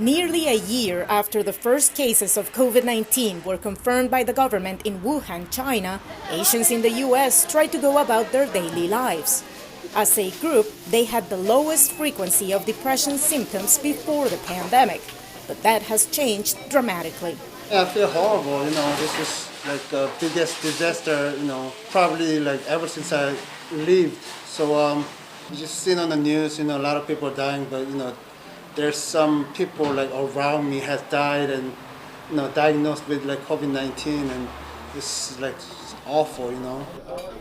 Nearly a year after the first cases of COVID-19 were confirmed by the government in Wuhan, China, Asians in the U.S. tried to go about their daily lives. As a group, they had the lowest frequency of depression symptoms before the pandemic, but that has changed dramatically. I feel horrible, this is like the biggest disaster, probably like ever since I lived. So you just seen on the news, a lot of people dying, but there's some people like around me has died and diagnosed with like COVID-19, and it's like it's awful.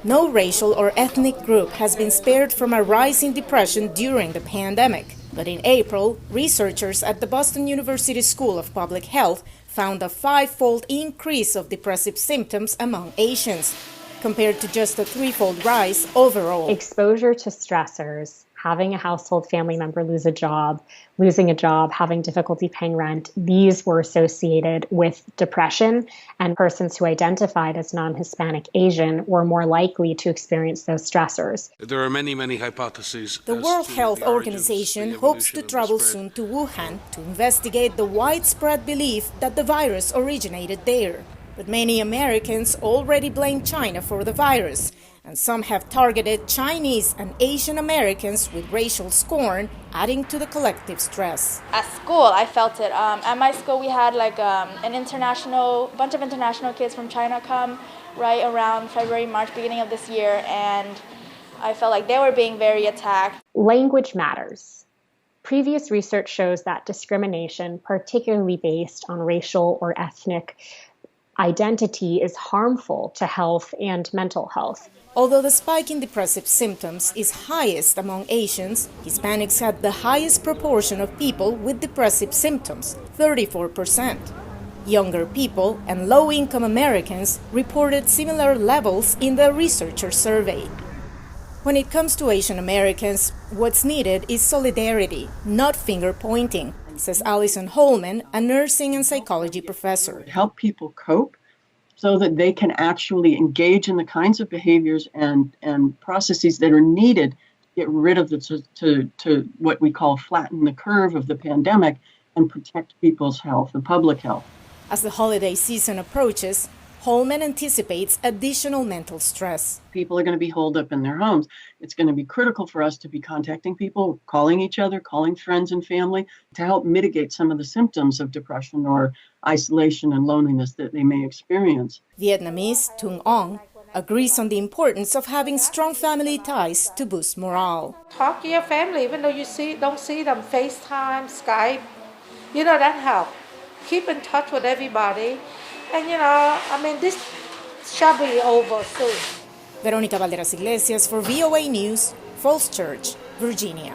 No racial or ethnic group has been spared from a rise in depression during the pandemic. But in April, researchers at the Boston University School of Public Health found a 5-fold increase of depressive symptoms among Asians, compared to just a 3-fold rise overall. Exposure to stressors, having a household family member losing a job, having difficulty paying rent, these were associated with depression, and persons who identified as non-Hispanic Asian were more likely to experience those stressors. There are many, many hypotheses. The World Health Organization hopes to travel soon to Wuhan to investigate the widespread belief that the virus originated there. But many Americans already blame China for the virus, and some have targeted Chinese and Asian Americans with racial scorn, adding to the collective stress. At school, I felt it. At my school, we had like a bunch of international kids from China come right around February, March, beginning of this year, and I felt like they were being very attacked. Language matters. Previous research shows that discrimination, particularly based on racial or ethnic identity, is harmful to health and mental health. Although the spike in depressive symptoms is highest among Asians, Hispanics had the highest proportion of people with depressive symptoms, 34%. Younger people and low-income Americans reported similar levels in the researcher survey. When it comes to Asian Americans, what's needed is solidarity, not finger-pointing, says Allison Holman, a nursing and psychology professor. Help people cope so that they can actually engage in the kinds of behaviors and processes that are needed to get rid of to what we call flatten the curve of the pandemic and protect people's health, the public health. As the holiday season approaches, Holman anticipates additional mental stress. People are going to be holed up in their homes. It's going to be critical for us to be contacting people, calling each other, calling friends and family to help mitigate some of the symptoms of depression or isolation and loneliness that they may experience. Vietnamese Tung Ong agrees on the importance of having strong family ties to boost morale. Talk to your family, even though you don't see them, FaceTime, Skype, that helps. Keep in touch with everybody. And this shall be over soon. Veronica Balderas Iglesias for VOA News, Falls Church, Virginia.